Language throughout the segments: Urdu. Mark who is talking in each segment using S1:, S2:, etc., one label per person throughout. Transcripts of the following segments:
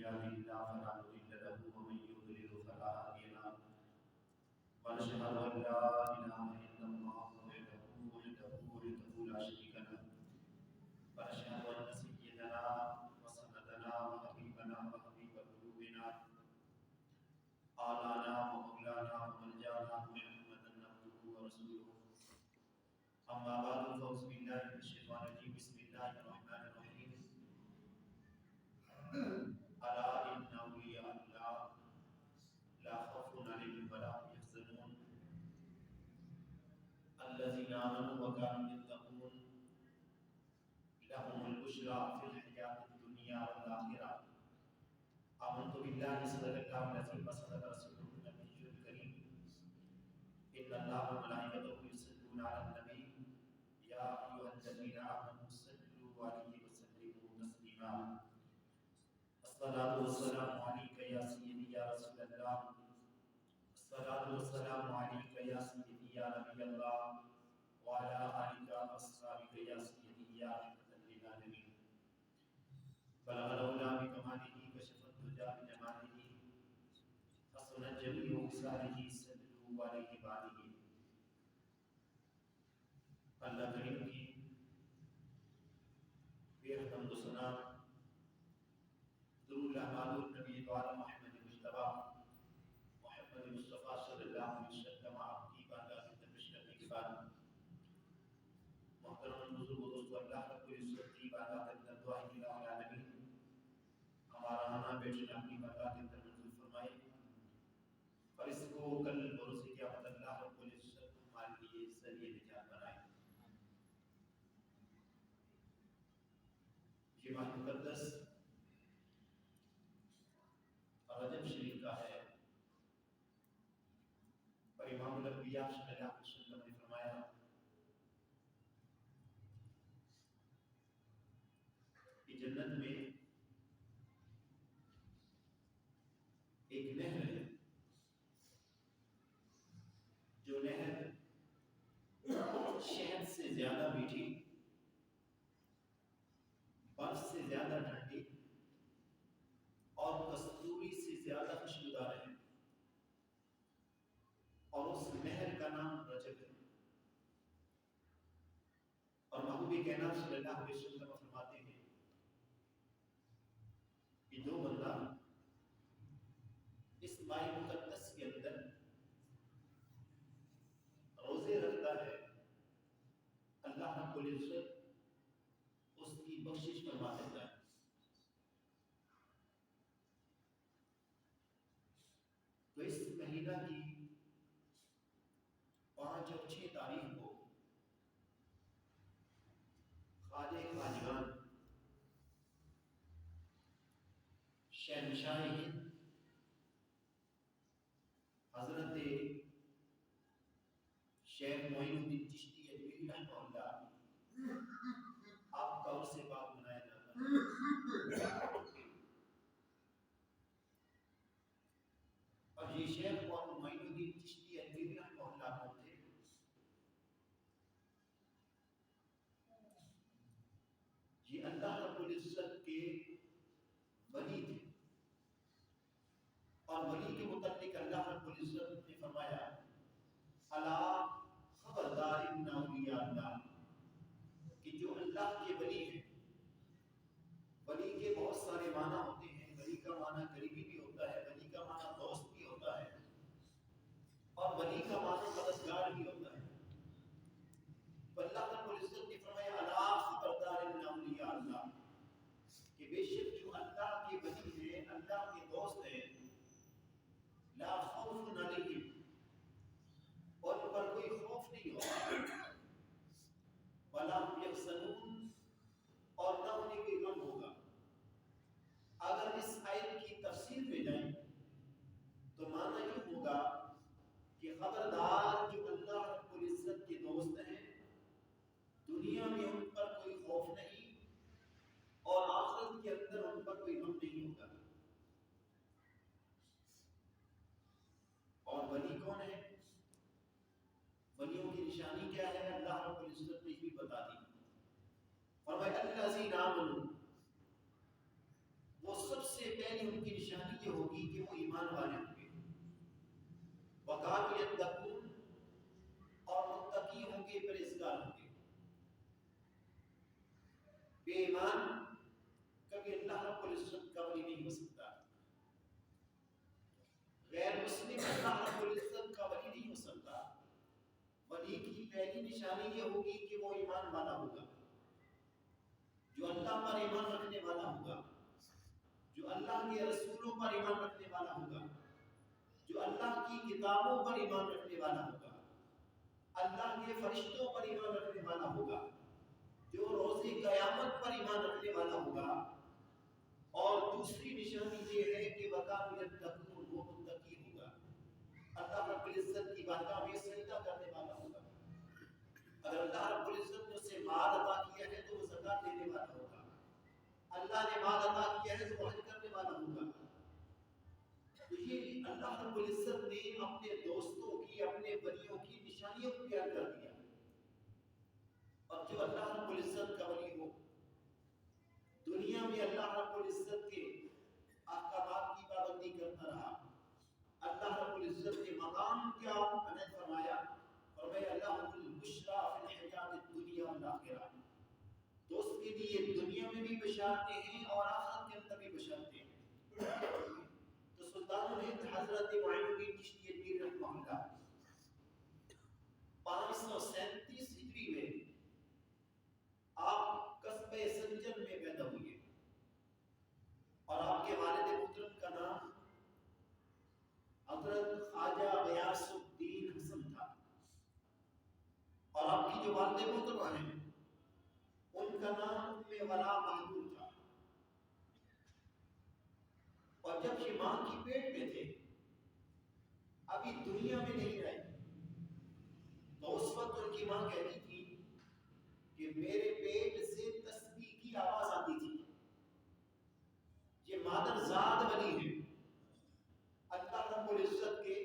S1: يهده الله فلا مضل له ومن يضلل فلا هادي له ونشهد أن لا إله إلا الله وحده لا شريك له ونشهد أن سيدنا وسندنا وحبيبنا وحبيب قلوبنا آلانا ومولانا وملجانا محمدا عبده ورسوله أما بعد فأعوذ بالله من الشيطان الرجيم بسم الله الرحمن الرحيم ألا إن أولياء الله لا خوف عليهم ولا هم يحزنون الذين آمنوا وكانوا يتقون لهم البشرى في الحياة الدنيا والآخرة آمنت بالله صدق الله العظيم وصدق رسوله النبي الكريم إن الله وملائكته يصلون على النبي يا أيها الذين آمنوا صلوا عليه وسلموا تسليما الصلاة والسلام عليك يا سيدي يا رسول الله الصلاة والسلام عليك يا سيدي يا نبي الله وعلى آلك وأصحابك يا سيدي يا رحمة للعالمين بلغ الأولى بكماله كشف الدجى بجماله حسن جميع خصاله صلوا عليه وآله اللہ کریم کی بے حد ثنا درود احمد النبی دوارا محمد مجتبی محمد مصطفیٰ صلی اللہ علیہ وسلم آپ کی بارگاہ میں درپیش کرنے کے بعد محترم بزرگ و دوستو اللہ رب العزت کی بارگاہ کے اندر دعا کی الہ العالمین ہمارا آنا بیٹھنا اپنی بارگاہ کے اندر منظور فرمائے اور اس کو کل بروز قیامت اللہ رب العزت ہمارے لیے ذریعہ نجات بنائے. یہ ماہ مقدس رجب شریف کا ہے اور امام الانبیاء صلی اللہ علیہ وسلم نے فرمایا کہ جنت میں ایک نہر ہے جو نہر شہد سے زیادہ میٹھی برف سے زیادہ ٹھنڈی اور کستوری سے زیادہ خوشبودار ہے اور اس نہر کا نام رجب ہے. اور محبوب کائنات صلی اللہ علیہ وسلم فرماتے ہیں کہ جو بندہ اس ماہ مقدس کے اندر روزے رکھتا ہے اللہ رب العزت اس کی بخشش فرما دیتا ہے. تو اس مہینہ کی 5 اور 6 تاریخ کو خواجہ خواجگان شہنشاہ ہند حضرت شیخ معین الدین چشتی اجمیری رحمہ اللہ آپ کا عرص پاک منایا جاتا ہے. اور یہ شیخ معین الدین چشتی اجمیری رحمہ اللہ کون تھے؟ یہ اللہ رب العزت کے ولی تھے اور ولی کے متعلق اللہ رب العزت نے فرمایا الا خبردار ان اولیاء اللہ کہ جو اللہ کے ولی ہیں. ولی کے بہت سارے معنی ہوتے ہیں. ولی کا معنی قریبی بھی ہوتا ہے, ولی کا معنی دوست بھی ہوتا ہے اور ولی کا معنی مددگار بھی ہوتا ہے. اللہ رب العزت نے فرمایا الا خبردار ان اولیاء اللہ کہ بے شک جو اللہ کے ولی ہیں, اللہ کے دوست ہیں, لا خوف علیہم اور ان پر والے ہوں گے، وَكَانُوا يَتَّقُونَ اور متقی ہوں گے، پرہیزگار ہوں گے۔ بے ایمان کبھی اللہ رب العزت کا ولی نہیں ہو سکتا، غیر مسلم اللہ رب العزت کا ولی نہیں ہو سکتا۔ ولی کی پہلی نشانی یہ ہوگی کہ وہ ایمان والا ہوگا، جو اللہ پر ایمان رکھنے والا ہوگا، جو اللہ کے رسولوں پر ایمان رکھنے والا ہوگا، جو اللہ کی کتابوں پر ایمان رکھنے والا ہوگا، اللہ کے فرشتوں پر ایمان رکھنے والا ہوگا، جو روز قیامت پر ایمان رکھنے والا ہوگا۔ اور دوسری نشانی یہ ہے کہ وَكَانُوا يَتَّقُونَ، وہ متقی ہوگا، اللہ رب العزت کی بارگاہ میں سجدہ کرنے والا ہوگا۔ اگر اللہ رب العزت نے اسے مال عطا کیا ہے تو وہ زکات دینے والا ہوگا، اللہ نے مال عطا کیا ہے تو وہ حج کرنے والا ہوگا۔ تو یہ اللہ رب العزت نے اپنے دوستوں کی، اپنے ولیوں کی نشانیوں کو بیان کر دیا۔ اور جو اللہ رب العزت کا ولی ہو، دنیا میں اللہ رب العزت کے احکامات کی پابندی کرتا رہا، اللہ رب العزت نے مقام کیا عنایت فرمایا، اور میں اللہ البشریٰ فی الحیات الدنیا والآخرہ، تو اس کے لیے دنیا میں بھی بشارتیں ہیں اور آخرت کے اندر بھی بشارتیں ہیں۔ تو سلطان الہند حضرت معین الدین چشتی میر رحمہ اللہ 537 ہجری میں آپ قصبہ سنجر میں پیدا ہوئے، اور آپ کے والد محترم کا نام حضرت خواجہ غیاث الدین حسن تھا، اور آپ کی جو والد محترمہ ہیں ان کا نام ام ولا محمود تھا۔ اور جب یہ ماں کی پیٹ میں تھے، ابھی دنیا میں نہیں آئے، تو اس وقت ان کی ماں کہتی تھی کہ میرے پیٹ سے تسبیح کی آواز آتی تھی۔ یہ مادر ذات ولی ہے، اللہ رب العزت کے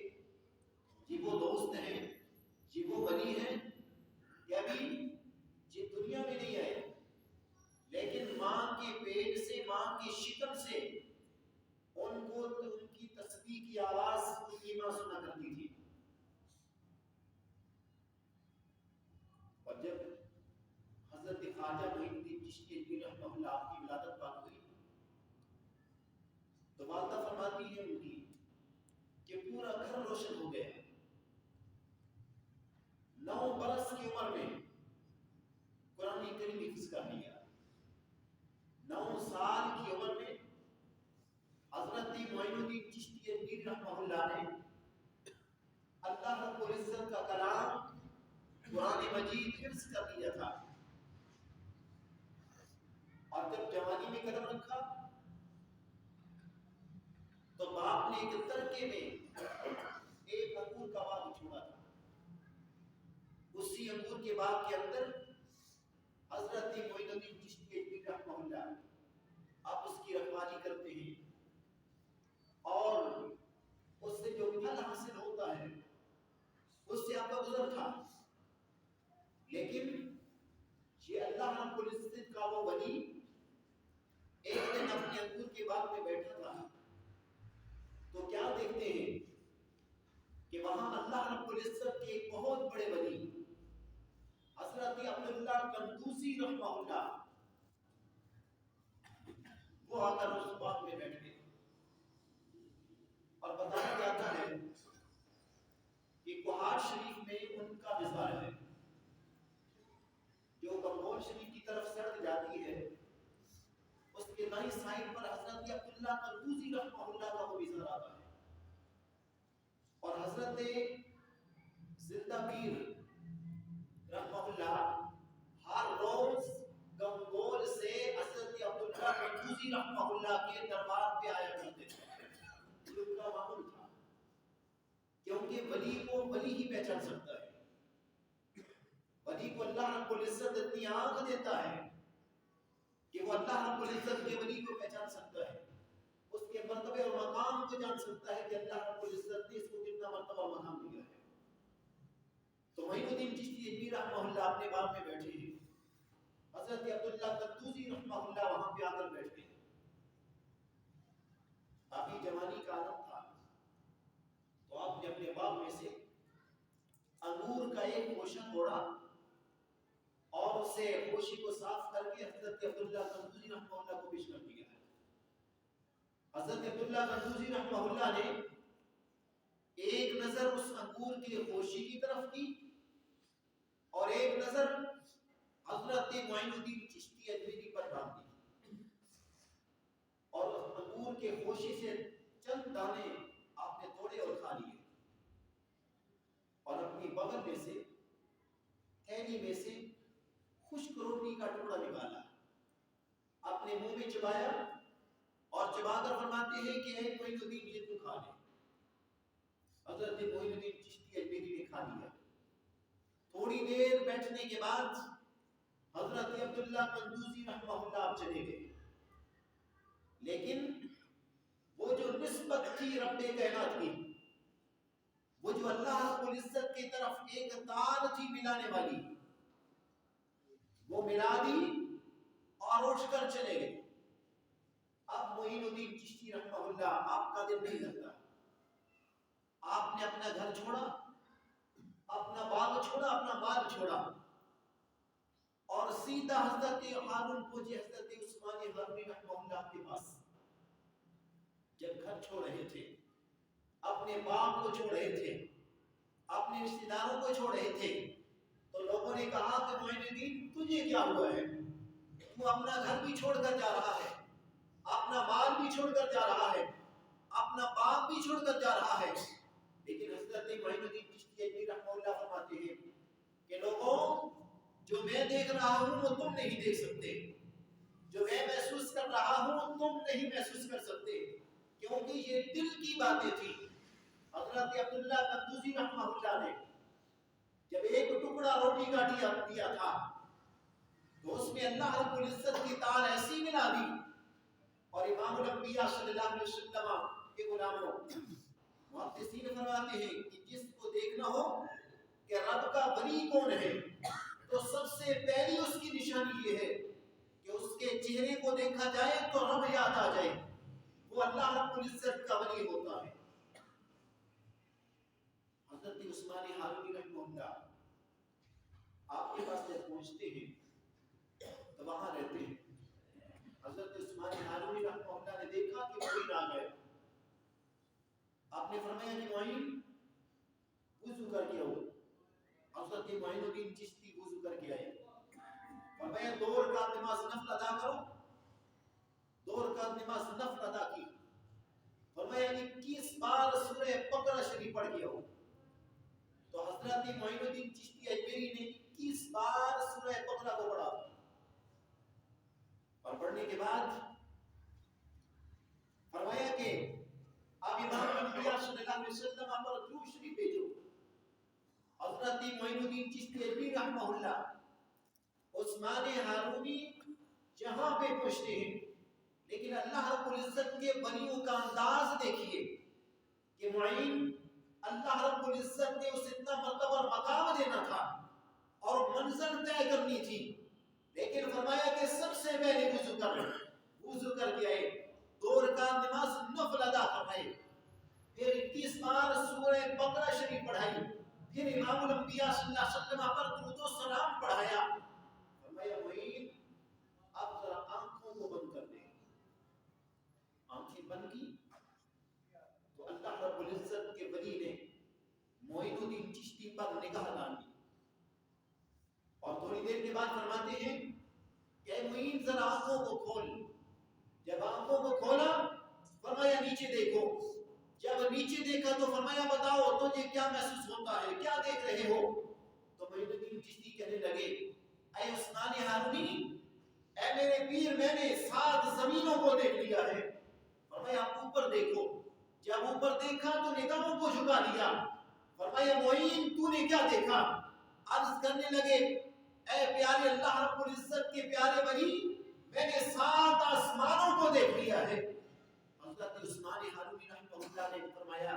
S1: یہ وہ دوست ہیں، یہ وہ ولی ہیں کہ ابھی یہ دنیا میں نہیں آئے، لیکن ماں کے پیٹ سے، ماں کی شکم سے ان کو ان کی تسبیح کی آواز ان کی ماں سنا کرتی تھی۔ اور جب حضرت خواجہ معین الدین چشتی رحمہ اللہ کی ولادت پاک ہوئی تو والدہ فرماتی ہے ان کی کہ پورا گھر روشن ہو گیا۔ 9 برس کی عمر میں قرآن کریم حفظ کر لیا، 9 سال کی عمر میں حضرت معین الدین چشتی رحمہ اللہ نے اللہ رب العزت کا کلام قرآن مجید حفظ کر لیا تھا۔ اور جب جوانی میں قدم رکھا تو باپ نے ایک ترکے میں ایک انگور کا باغ چھوڑا تھا، اسی انگور کے باغ کے اندر حضرت معین الدین چشتی رحمہ اللہ آپ اس کی رکھوالی کرتے ہیں، اور اس سے جو پھل حاصل ہوتا ہے اس سے آپ کا گزر تھا۔ لیکن یہ اللہ رب العزت کا وہ ولی ایک دن اپنے انگور کے باغ میں بیٹھا تھا، تو کیا دیکھتے ہیں کہ وہاں اللہ رب العزت کے ایک بہت بڑے ولی حضرت عبداللہ قندوسی رحمہ اللہ وہ آ کر اس باغ میں بیٹھ گئے۔ اور بتایا جاتا ہے کہ کوہاٹ شریف میں ان کا مزار ہے، جو بنگول شریف کی طرف سڑک جاتی ہے، اس کے دائیں سائڈ پر حضرت عبداللہ قندوسی رحمہ اللہ کا وہ مزار آتا ہے۔ اور حضرت زندہ پیر رحمہ اللہ ہر روز گنگول سے حضرت عبداللہ قندوسی رحمہ اللہ کے دربار پہ آیا کرتے تھے، یہ ان کا معمول تھا، کیونکہ ولی کو ولی ہی پہچان سکتا ہے۔ ولی کو اللہ رب العزت اتنی آنکھ دیتا ہے کہ وہ اللہ رب العزت کے ولی کو پہچان سکتا ہے، اس کے مرتبے اور مقام کو جان سکتا ہے کہ اللہ رب العزت نے اس کو کتنا مرتبہ اور مقام دیا ہے۔ تو معین الدین چشتی رحمہ اللہ اپنے باغ میں بیٹھے ہیں، حضرت عبداللہ قندوسی رحمہ اللہ وہاں پہ آ کر بیٹھتے ہیں۔ ابھی جوانی کا عالم تھا، اپنے باغ میں سے انگور کا ایک خوشہ توڑا اور اسے خوشی کو صاف کر کے حضرت عبداللہ قندوزی رحمہ اللہ کو پیش کر دیا. حضرت عبداللہ قندوزی رحمہ اللہ نے ایک نظر اس انگور کی خوشی کی طرف کی اور ایک نظر حضرت معین الدین چشتی اجمیری پر ڈال دی اور اس انگور کے خوشی سے چند دانے آپ نے توڑے اور کھا لیے اور اپنی بغل میں سے تھیلی میں سے خشک روٹی کا ٹکڑا نکالا, اپنے منہ میں چبایا اور چبا کر فرماتے ہیں کہ اے معین الدین یہ تو کھا لے. حضرت معین الدین چشتی اجمیری نے کھا لیا. تھوڑی دیر بیٹھنے کے بعد حضرت عبداللہ قندوزی رحمہ اللہ چلے گئے, لیکن وہ جو نسبت تھی رب کائنات کی, وہ جو اللہ رب العزت کی طرف ایک تار تھی ملانے والی, وہ ملا دی اور اٹھ کر چلے گئے. اب معین الدین چشتی رحمہ اللہ آپ کا دل نہیں لگتا, آپ نے اپنا گھر چھوڑا, اپنا باغ چھوڑا, اپنا مال چھوڑا اور سیدھا حضرت ہارون پہنچے حضرت عثمان غربی رحمہ اللہ کے پاس. جب گھر چھوڑ رہے تھے, اپنے باغ کو چھوڑ رہے تھے, اپنے رشتہ داروں کو چھوڑ رہے تھے, تو لوگوں نے کہا کہ معین الدین تجھے کیا ہوا ہے, تو اپنا گھر بھی چھوڑ کر جا رہا ہے, اپنا مال بھی چھوڑ کر جا رہا ہے, اپنا باغ بھی چھوڑ کر جا رہا ہے. لیکن حضرت معین الدین چشتی اجمیری رحمہ اللہ فرماتے ہیں کہ لوگوں, جو میں دیکھ رہا ہوں وہ تم نہیں دیکھ سکتے, جو میں محسوس کر رہا ہوں تم نہیں محسوس کر سکتے, کیونکہ یہ دل کی باتیں تھی. حضرت عبداللہ قندوزی رحمہ اللہ نے جب ایک ٹکڑا روٹی کا دیا تھا تو اس میں اللہ رب العزت کی تار ایسی ملا دی, اور امام الانبیاء صلی اللہ علیہ وسلم کے غلاموں محدثین فرماتے ہیں کہ جس کو دیکھنا ہو کہ رب کا ولی کون ہے, تو سب سے پہلی اس کی نشانی یہ ہے کہ اس کے چہرے کو دیکھا جائے تو رب یاد آ جائے, وہ اللہ رب العزت کا ولی ہوتا ہے. حضرت عثمان ہارونی رحمہ اللہ آپ کے پاس جب پہنچتے ہیں تو وہاں رہتے ہیں. حضرت عثمان ہارونی رحمہ اللہ نے دیکھا کہ معین آ گئے. آپ نے فرمایا کہ معین وضو کر کے آؤ. حضرت معین الدین چشتی وضو کر کے آئے. فرمایا 2 رکعت نماز نفل ادا کرو. 2 رکعت نماز نفل ادا کی. فرمایا 21 بار سورہ بقرہ شریف پڑھ کے آؤ. تو حضرت معین الدین چشتی اجمیری نے 21 بار سورہ بقرہ کو پڑھا, اور پڑھنے کے بعد فرمایا کہ اب امام الانبیاء صلی اللہ علیہ وسلم پر درود شریف بھیجو. حضرت معین الدین چشتی اجمیری رحمہ اللہ عثمان ہارونی جہاں پہ پہنچتے ہیں, لیکن اللہ رب العزت کے ولیوں کا انداز دیکھیے کہ معین اللہ رب العزت نے اسے اتنا مرتبہ اور مقام دینا تھا اور منزل طے کرنی تھی, لیکن فرمایا کہ سب سے پہلے وضو کر کے آئے, 2 رکعت نماز نفل ادا فرمائے, پھر 21 بار سورہ بقرہ شریف پڑھائی, پھر امام الانبیاء صلی اللہ علیہ وسلم پر درود و سلام پڑھایا. فرمایا معین اب ذرا آنکھوں کو بند کر دیں. آنکھیں بند کی تو اللہ رب العزت کے ولی نے معین الدین چشتی پر نگاہ ڈالی, اور تھوڑی دیر کے بعد فرماتے ہیں کہ اے معین ذرا آنکھوں کو کھول. جب آنکھوں کو کھولا فرمایا نیچے دیکھو. جب نیچے دیکھا تو فرمایا بتاؤ تجھے کیا محسوس ہوتا ہے, کیا دیکھ رہے ہو؟ تو معین الدین چشتی کہنے لگے اے عثمان ہارونی, اے میرے پیر, میں نے 7 زمینوں کو دیکھ لیا ہے. فرمایا آپ اوپر دیکھو. جب اوپر دیکھا تو نگاہوں کو جھکا لیا. فرمایا معین تو نے کیا دیکھا؟ عرض کرنے لگے اے پیارے اللہ رب العزت کے پیارے ولی, میں نے 7 آسمانوں کو دیکھ لیا ہے. حضرت عثمان ہارونی رحمہ اللہ نے فرمایا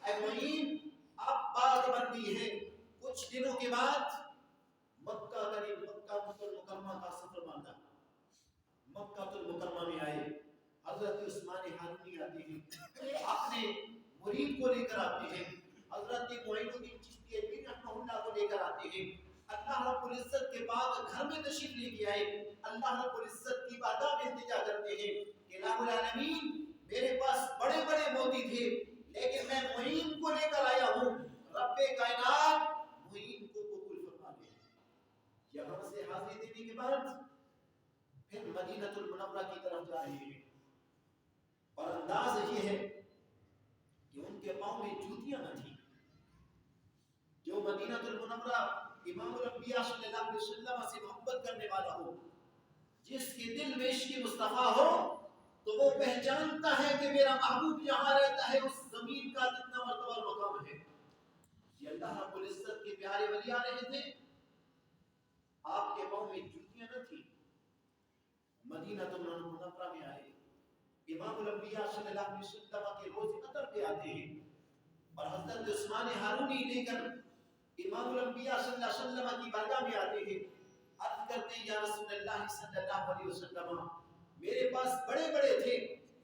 S1: اے معین اب بات بن گئی ہے. کچھ دنوں کے بعد مکہ المکرمہ کا سفر باندھا. مکہ المکرمہ میں آئے. حضرت عثمان ہارونی آتے ہیں, اپنے مرید کو لے کر آتے ہیں. حضرت معین الدین چشتی اجمیری رحمہ اللہ کو لے کر آتے ہیں. اللہ رب العزت کے بعد گھر میں تشریف لے کے آئے. اللہ رب العزت کی بارگاہ میں التجا کرتے ہیں کہ الہ العالمین میرے پاس بڑے بڑے موتی تھے لیکن میں معین کو لے کر آیا ہوں. رب کائنات معین کو قبول فرما لے. یہاں سے حاضری دینے کے بعد پھر مدینہ المنورہ کی طرف جا رہے ہیں اور انداز یہ ہے کہ ان کے پاؤں میں جوتیاں نہ تھیں. جو مدینہ المنورہ امام الانبیاء صلی اللہ علیہ وسلم سے محبت کرنے والا ہو, جس کے دل میں عشق مصطفیٰ ہو, تو وہ پہچانتا ہے کہ میرا محبوب جہاں رہتا ہے اس زمین کا کتنا مرتبہ اور مقام ہے. یہ اللہ رب العزت کے پیارے ولی آ رہے تھے, آپ کے پاؤں میں جوتیاں نہ تھیں. مدینہ المنورہ میں آئے, امام الانبیاء صلی اللہ علیہ وسلم کے روز قدر پہ آتے ہیں اور حضرت عثمان ہارونی لے کر امام الانبیاء صلی اللہ علیہ وسلم کی بارگاہ میں آتے ہیں. عرض کرتے ہیں یا رسول اللہ صلی اللہ علیہ وسلم میرے پاس بڑے بڑے تھے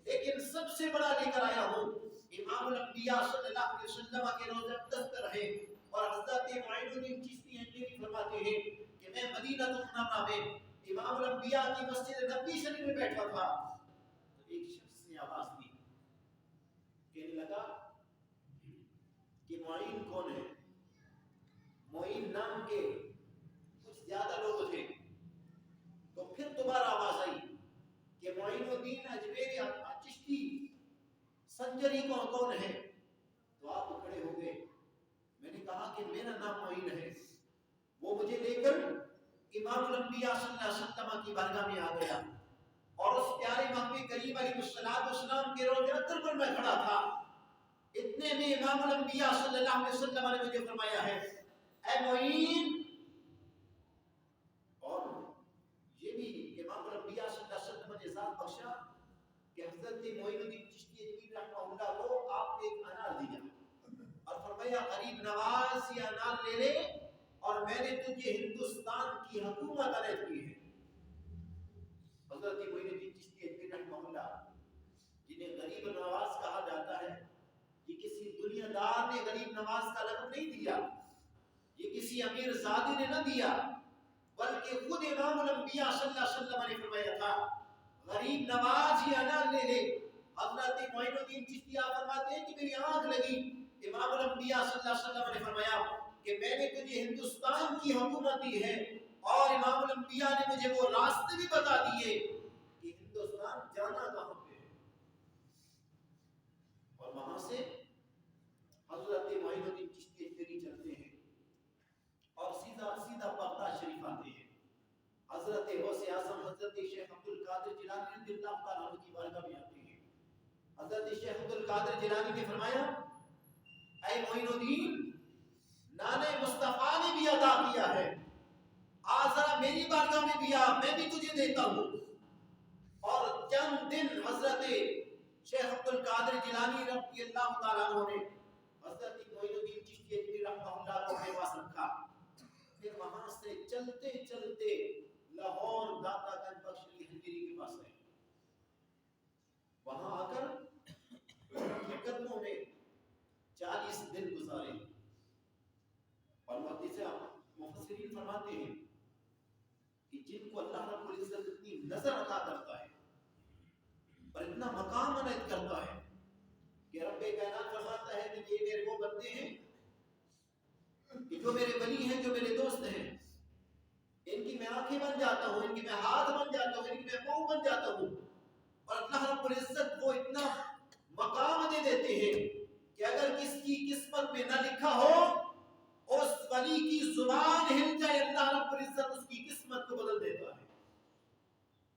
S1: لیکن سب سے بڑا لے کر آیا ہوں. امام الانبیاء صلی اللہ علیہ وسلم کے روز اقدس پر رہے اور حضرت معین الدین چشتی اجمیری فرماتے ہیں کہ میں مدینہ المنورہ میں امام الانبیاء کی مسجد نبوی شریف میں بیٹھا تھا تو ایک شخص نے آواز دی, کہنے لگا کہ معین کون ہے. معین نام کے کچھ زیادہ لوگ تھے. تو پھر دوبارہ آواز آئی کہ معین الدین اجمیری چشتی سنجری کون ہے. تو آپ کھڑے ہو گئے. میں نے کہا کہ میرا نام معین ہے. وہ مجھے لے کر امام الانبیاء صلی اللہ علیہ وسلم کی بارگاہ میں آ گیا اور اس پیارے محبوب کریم علیہ السلام کے روضے اطہر پر میں کھڑا تھا. اتنے میں امام الانبیاء صلی اللہ علیہ وسلم نے مجھے فرمایا ہے اے معین. اور یہ بھی امام الانبیاء صلی اللہ علیہ وسلم نے ذات بخشا کہ حضرت معین الدین چشتی اجمیری رحمہ اللہ کو آپ نے ایک انار دیا اور فرمایا غریب نواز یہ انار لے لے اور میں نے تجھے ہندوستان کی حکومت عطا کی ہے. حضرت معین الدین چشتی اجمیری رحمہ اللہ جنہیں غریب نواز کہا جاتا ہے, یہ کسی دنیا دار نے غریب نواز کا لقب نہیں دیا, یہ کسی امیر زادی نے نہ دیا, بلکہ خود امام الانبیاء صلی اللہ علیہ وسلم نے فرمایا تھا غریب نواز یہ انار لے لے. حضرت معین الدین چشتی فرماتے ہیں کہ میری آنکھ لگی. امام الانبیاء صلی اللہ علیہ وسلم نے فرمایا کہ میں نے تجھے ہندوستان کی حکومت دی ہے اور امام الانبیاء نے مجھے وہ راستے بھی بتا دیے کہ ہندوستان جانا کہاں پہ ہے. اور وہاں سے حضرت معین الدین چشتی اجمیری چلتے ہیں اور سیدھا سیدھا بغداد شریف آتے ہیں. حضرت غوث اعظم حضرت شیخ عبد القادر جیلانی رضی اللہ تعالیٰ عنہ کی بارگاہ میں آتے ہیں. حضرت شیخ عبد القادر جیلانی نے فرمایا اے معین الدین نانے مصطفیٰ نے بھی عطا کیا ہے, آ ذرا میری بارگاہ میں بھی آ, میں بھی تجھے دیتا ہوں. اور چند دن حضرت شیخ عبد القادر جیلانی رضی اللہ تعالیٰ عنہ نے حضرت معین الدین چشتی اجمیری رحمہ اللہ کو اپنے پاس رکھا. پھر وہاں سے چلتے چلتے لاہور داتا گنج بخش علی حنبیری کے پاس آئے. وہاں آ کر ان کے قدموں میں 40 دن گزارے. اور مفسرین فرماتے ہیں کہ جن کو اللہ رب العزت اتنی نظر عطا کرتا ہے اور اتنا مقام عنایت کرتا ہے کہ رب کائنات فرماتا ہے کہ یہ میرے وہ بندے ہیں کہ جو میرے ولی ہیں, جو میرے دوست ہیں, ان کی میں آنکھیں بن جاتا ہوں, ان کی میں ہاتھ بن جاتا ہوں, ان کی میں پاؤں بن جاتا ہوں. اور اللہ رب العزت وہ اتنا مقام دے دیتے ہیں کہ اگر کس کی قسمت میں نہ لکھا ہو اس ولی کی زبان ہل جائے اللہ رب العزت اس کی قسمت کو بدل دیتا ہے.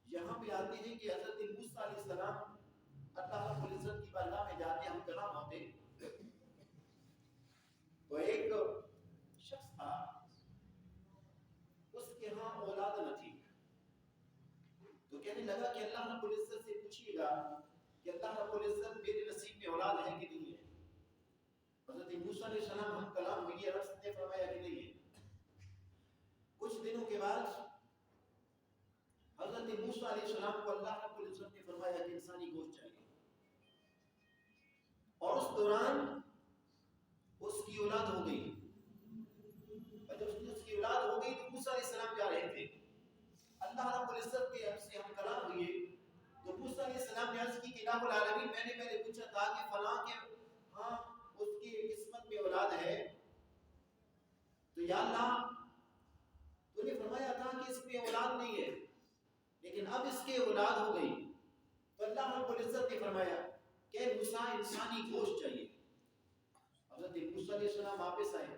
S1: یہاں پہ آتے ہیں کہ حضرت موسیٰ علیہ السلام اللہ رب العزت کی بارگاہ میں جاتے ہم کلام ہوتے تو ایک شخص تھا, اس کے ہاں اولاد نہ تھی. تو کہنے لگا کہ اللہ رب العزت سے پوچھیے گا کہ اللہ رب العزت میرے نصیب میں اولاد ہے کہ نہیں ہے. حضرت موسیٰ علیہ السلام ہم کلام ہوئی رب نے فرمایا کہ نہیں ہے. کچھ دنوں کے بعد حضرت موسیٰ علیہ السلام کو اللہ رب العزت نے فرمایا کہ انسانی گوشت چاہیے. اور اس دوران اس کی یا اللہ تو نے فرمایا تھا کہ اس میں اولاد نہیں ہے لیکن اب اس کے اولاد ہو گئی. تو اللہ رب العزت نے فرمایا کہ موسیٰ انسانی گوشت چاہیے. حضرت موسیٰ علیہ السلام واپس آئے.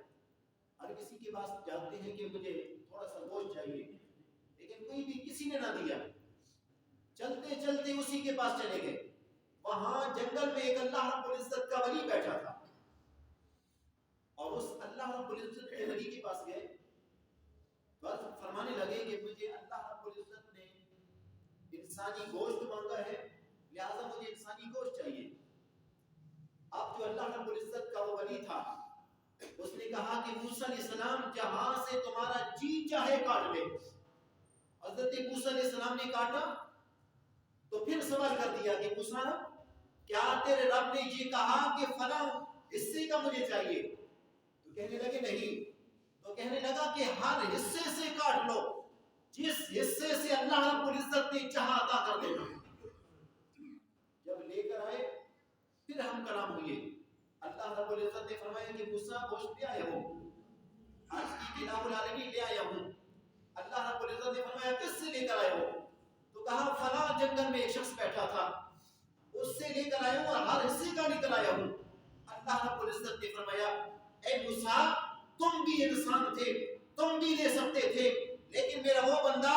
S1: ہر کسی کے پاس جانتے ہیں کہ مجھے تھوڑا سا گوشت چاہیے لیکن کوئی بھی کسی نے نہ دیا. چلتے چلتے اسی کے پاس چلے گئے. وہاں جنگل میں ایک اللہ رب العزت کا ولی بیٹھا تھا اور اس اللہ رب العزت کے ولی کے پاس گئے. بس فرمانے لگے کہ مجھے اللہ رب العزت نے انسانی گوشت مانگا ہے لہذا مجھے انسانی گوشت چاہیے. اب جو اللہ رب العزت کا وہ ولی تھا اس نے کہا کہ موسیٰ علیہ السلام جہاں سے تمہارا جی چاہے کاٹ لے. حضرت موسیٰ علیہ السلام نے کاٹا تو پھر سوال کر دیا کہ موسیٰ کیا تیرے رب نے یہ کہا کہ فلاں حصے کا مجھے چاہیے؟ تو کہنے لگے نہیں. تو کہنے لگا کہ ہر حصے سے کاٹ لو جس حصے سے اللہ رب العزت نے چاہا عطا کر دینا. جب لے کر آئے پھر ہم کلام ہوئے. اللہ رب العزت نے فرمایا کہ موسیٰ گوشت لے آیا ہوں, آج کی الہ العالمین لے آیا ہوں. اللہ رب العزت نے فرمایا کس سے لے کر آئے ہو؟ تو کہا فلاں جنگل میں ایک شخص بیٹھا تھا اس سے لے کر آیا ہوں اور ہر حصے کا لے کر آیا ہوں. اللہ رب العزت نے فرمایا اے موسیٰ تم بھی انسان تھے, تم بھی لے سکتے تھے, لیکن میرا وہ بندہ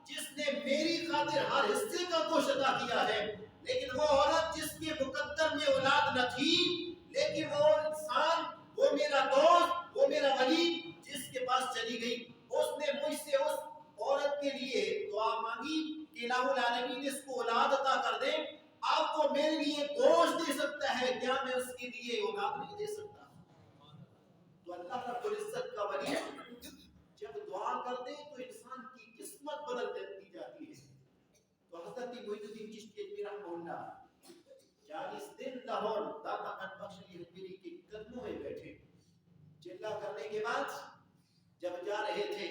S1: جس نے میری خاطر ہر حصے کا گوشت عطا کیا ہے, لیکن وہ عورت جس کے مقدر میں اولاد نہ تھی لیکن وہ انسان, وہ میرا دوست, وہ میرا ولی جس کے پاس چلی گئی, اس نے مجھ سے اس عورت کے لیے دعا مانگی کہ الہ العالمین اس کو اولاد عطا کر دے. آپ کو میرے لیے گوشت دے سکتا ہے, کیا میں اس کے لیے اولاد نہیں دے سکتا؟ تو اللہ رب العزت کا ولی جب دعا کر دے تو انسان کی قسمت بدل دی جاتی ہے. تو حضرت محی الدین چشتی اجمیری رحمہ اللہ 40 دن لاہور داتا خان بخش علی اجمیری کے قدموں میں بیٹھے. چلا کرنے کے بعد جب جا رہے تھے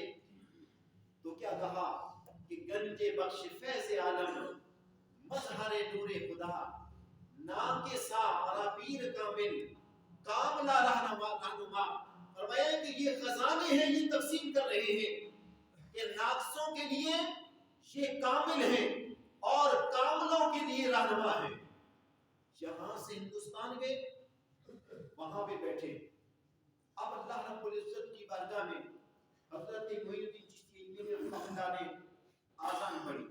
S1: تو کیا کہا کہ گنج بخش فیض عالم مظہر نور خدا نام کے سا ہرا پیر کامل کاملہ رہنما. فرمایا کہ یہ خزانے ہیں یہ تقسیم کر رہے ہیں کہ ناقصوں کے لیے یہ کامل ہیں اور کاملوں کے لیے رہنما ہیں. یہاں سے ہندوستان گئے, وہاں پہ بیٹھے. اب اللہ رب العزت کی بارگاہ میں حضرت محی الدین چشتی اجمیری رحمہ اللہ نے آذان پڑھی.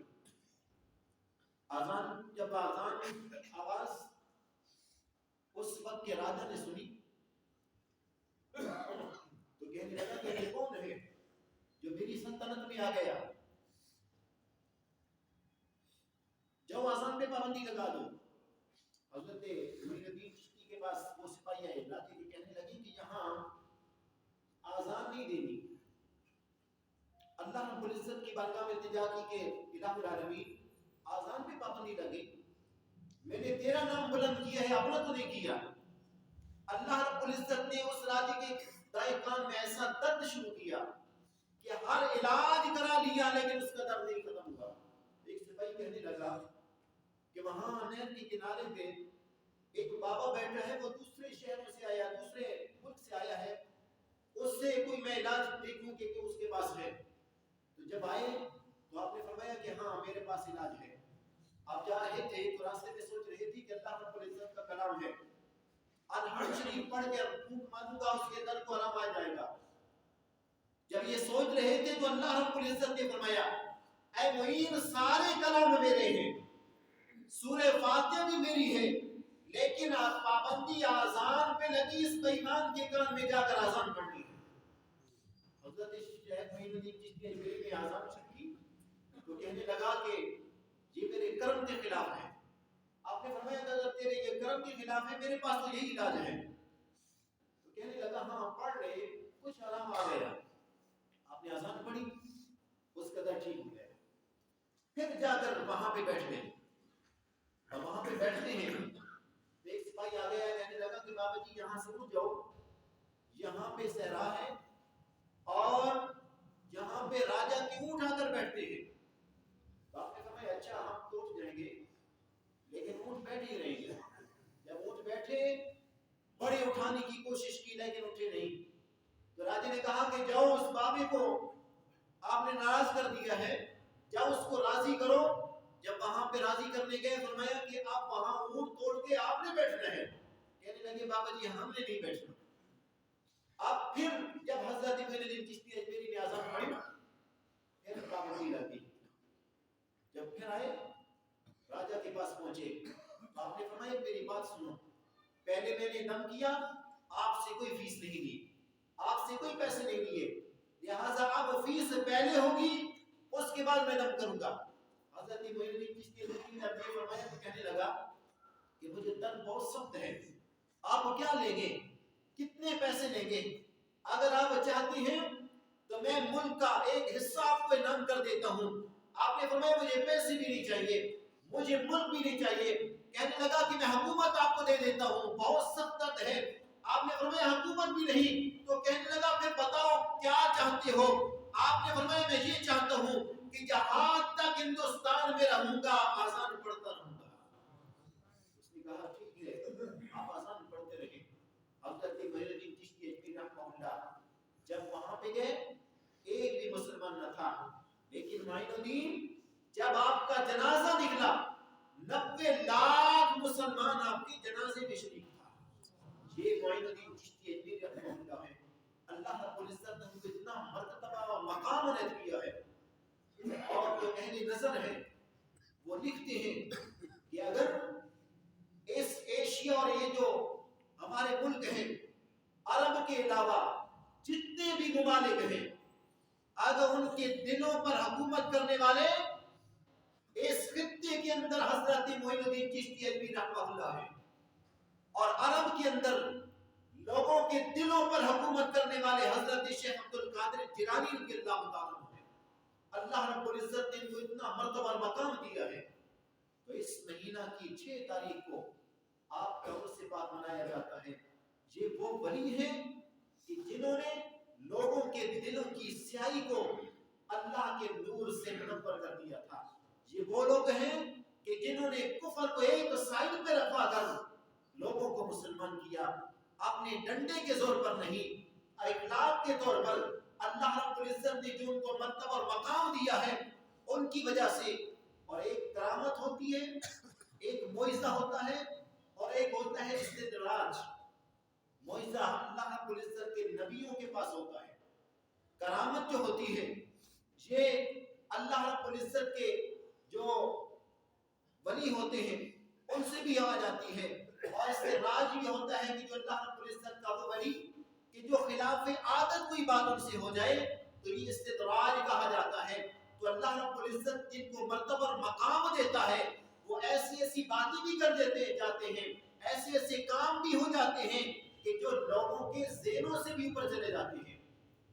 S1: آذان جب آذان آواز اس وقت کے راجا نے سنی تو کہنے لگا کہ یہ کون ہے جو میری سلطنت میں آ گیا, جو آذان پہ پابندی لگا دو. حضرت محی الدین چشتی کے پاس وہ سپاہی آئے, لاتے ہوئے کہنے لگے کہ یہاں آذان نہیں دینی. اللہ رب العزت کی بارگاہ میں التجا کی کہ الہ العالمین آذان پہ پابندی لگی, میں نے تیرا نام بلند کیا ہے, اپنا تو نہیں کیا. اللہ رب العزت نے اس راجے کے دائیں کان میں ایسا درد شروع کیا کہ ہر علاج کرا لیا لیکن اس کا درد نہیں ختم ہوا. ایک سپاہی کہنے لگا کہ وہاں نہر کے کنارے پہ ایک بابا بیٹھا ہے, وہ دوسرے شہروں سے آیا, دوسرے ملک سے آیا ہے, اس سے کوئی میں علاج دیکھوں کہ اس کے پاس ہے. تو جب آئے تو آپ نے فرمایا کہ ہاں میرے پاس علاج ہے. آپ جا رہے تھے تو راستے میں سوچ رہے تھے کہ اللہ رب العزت کا کلام ہے, الحمد شریف پڑھ کے پھونک ماروں گا اس کے درد کو آرام آ جائے گا. جب یہ سوچ رہے تھے تو اللہ رب العزت نے فرمایا اے معین سارے کلام میرے ہیں, سورہ فاتحہ بھی میری ہے, لیکن پابندی آذان پہ لگی اس بےایمان کے کان میں جا کر آذان پڑھنی ہے. حضرت شیخ محی الدین چشتی اجمیری نے آذان سنی تو کہنے لگا کہ یہ میرے کرم کے خلاف ہے. آپ نے فرمایا کہ اگر تیرے یہ کرم کے خلاف ہے میرے پاس تو یہی علاج ہے. تو کہنے لگا ہاں پڑھ لے, کچھ آرام آ گیا. آپ نے آذان پڑھی, اس کا درد ٹھیک ہو گیا. پھر جا کر وہاں پہ بیٹھ گئے, اور وہاں پہ بیٹھتے ہیں ایک سپاہی آ گیا, کہنے لگا کہ بابا جی یہاں سے اٹھ جاؤ, یہاں پہ صحرا ہے اور یہاں پہ راجا کے اونٹ آ کر بیٹھتے ہیں. تو آپ نے فرمایا اچھا ہم تو اٹھ جائیں گے لیکن اونٹ بیٹھ ہی رہیں گے. جب اونٹ بیٹھے بڑے اٹھانے کی کوشش کی لیکن اٹھے نہیں. تو راجے نے کہا کہ جاؤ اس بابے کو آپ نے ناراض کر دیا ہے، جاؤ اس کو راضی کرو۔ جب وہاں پہ راضی کرنے گئے فرمایا کہ آپ وہاں اونٹ توڑ کے آپ نے بیٹھنا ہے۔ کہنے لگے بابا جی ہم نے نہیں بیٹھنا۔ اب پھر جب حضرت معین الدین چشتی اجمیری نے اذان پڑھی پھر پابندی لگی۔ جب پھر آئے راجا کے پاس پہنچے، آپ نے فرمایا میری بات سنو، پہلے میں نے دم کیا، آپ سے کوئی فیس نہیں لی، آپ سے کوئی پیسے نہیں لیے، لہٰذا اب فیس پہلے ہوگی اس کے بعد میں دم کروں گا۔ حضرت معین الدین چشتی اجمیری نے ابھی فرمایا تو کہنے لگا کہ مجھے درد بہت سخت ہے، آپ کیا لیں گے، کتنے پیسے لیں گے؟ اگر آپ چاہتی ہیں تو میں ملک کا ایک حصہ آپ کو انعام کر دیتا ہوں۔ آپ نے فرمایا مجھے پیسے بھی نہیں چاہیے، مجھے ملک بھی نہیں چاہیے۔ کہنے لگا کہ میں حکومت آپ کو دے دیتا ہوں، بہت سخت درد ہے۔ آپ نے فرمایا حکومت بھی نہیں، تو کہنے لگا پھر بتاؤ کیا چاہتے ہو؟ آپ نے فرمایا میں یہ چاہتا ہوں کہ جہاں تک ہندوستان میں رہوں گا آزان پڑھتا رہوں گا۔ اس نے کہا ٹھیک ہے آپ آزان پڑھتے رہیں۔ حضرت معین الدین چشتی اجمیری رحمہ اللہ جب وہاں پہ گئے ایک بھی مسلمان نہ تھا، لیکن معین الدین جب آپ کا جنازہ نکلا 90 لاکھ مسلمان آپ کے جنازے میں شریک تھا۔ یہ معین الدین چشتی اجمیری رحمہ اللہ ہے، اللہ رب العزت نے ان کو اتنا مرتبہ اور مقام عنایت کیا ہے۔ اور جو اہل نظر ہے وہ لکھتے ہیں کہ اگر اس ایشیا اور یہ جو ہمارے ملک ہیں عرب کے علاوہ جتنے بھی ممالک ہیں، اگر ان کے دلوں پر حکومت کرنے والے اس خطے کے اندر حضرت معین الدین چشتی اجمیری رحمہ اللہ ہے، اور عرب کے اندر لوگوں کے دلوں پر حکومت کرنے والے حضرت شیخ عبد القادر جیلانی رضی اللہ تعالیٰ عنہ ہے۔ اللہ رب العزت نے ان کو اتنا مرتبہ اور مقام دیا ہے۔ تو اس مہینہ کی 6 تاریخ کو آپ کا عرس پاک منایا جاتا ہے۔ یہ وہ ولی ہیں کہ جنہوں نے لوگوں کے دلوں کی سیاہی کو اللہ کے نور سے منور کر دیا تھا۔ یہ وہ لوگ ہیں کہ جنہوں نے کفر کو ایک سائڈ پہ رکھوا کر لوگوں کو مسلمان کیا، اپنے ڈنڈے کے زور پر نہیں، اخلاق کے طور پر۔ اللہ رب العزت نے جو ان کو مرتبہ اور مقام دیا ہے ان کی وجہ سے، اور ایک کرامت ہوتی ہے، ایک معجزہ ہوتا ہے، اور ایک ہوتا ہے استدراج۔ معجزہ اللہ رب العزت کے نبیوں کے پاس ہوتا ہے، کرامت جو ہوتی ہے یہ اللہ رب العزت کے جو ولی ہوتے ہیں ان سے بھی آ جاتی ہے، اور استدراج یہ ہوتا ہے کہ جو اللہ رب العزت کا وہ ولی کہ جو خلاف عادت کوئی بات ان سے ہو جائے تو یہ استدراج کہا جاتا ہے۔ تو اللہ رب العزت جن کو مرتبہ اور مقام دیتا ہے وہ ایسی ایسی باتیں بھی کر دیتے جاتے ہیں، ایسے ایسے کام بھی ہو جاتے ہیں کہ جو لوگوں کے ذہنوں سے بھی اوپر چلے جاتے ہیں۔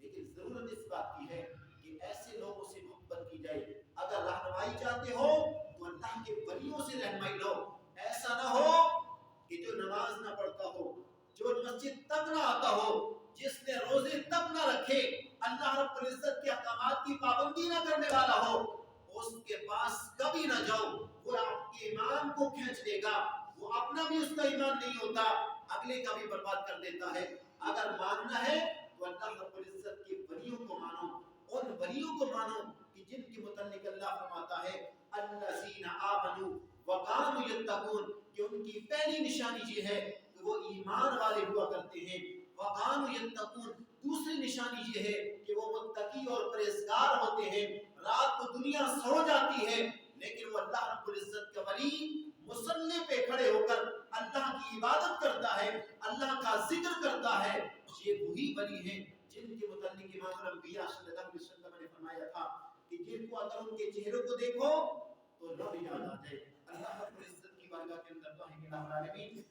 S1: لیکن ضرورت اس بات کی ہے کہ ایسے لوگوں سے محبت کی جائے۔ اگر رہنمائی چاہتے ہو تو اللہ کے ولیوں سے رہنمائی لو۔ ایسا نہ ہو کہ جو نماز نہ پڑھتا ہو، جو مسجد تک نہ آتا ہو، جس نے روزے تک نہ رکھے، اللہ رب العزت کے احکامات کی پابندی نہ کرنے والا ہو، اس کے پاس کبھی نہ جاؤ۔ وہ آپ کے ایمان کو کھینچ لے گا، وہ اپنا بھی اس کا ایمان نہیں ہوتا، اگلے کا بھی برباد کر دیتا ہے۔ اگر ماننا ہے تو اللہ رب العزت کے ولیوں کو مانو، ان ولیوں کو مانو کہ جن کے متعلق اللہ فرماتا ہے الذین آمنوا وکانوا یتقون، کہ ان کی پہلی نشانی یہ ہے کہ وہ ایمان والے ہوا کرتے ہیں۔ وکانوا یتقون، دوسری نشانی یہ ہے کہ وہ متقی اور پرہیزگار ہوتے ہیں۔ رات کو دنیا سو جاتی ہے لیکن وہ اللہ رب العزت کا ولی مصلی پہ کھڑے ہو کر اللہ کی عبادت کرتا ہے، اللہ کا ذکر کرتا ہے۔ یہ وہی ولی ہیں جن کے متعلق امام الانبیاء صلی اللہ علیہ وسلم نے فرمایا تھا کہ جن کو اگر ان کے چہروں کو دیکھو تو رب یاد آ جائے۔ اللہ رب العزت کی بارگاہ کے اندر تو ہے کہ العالمین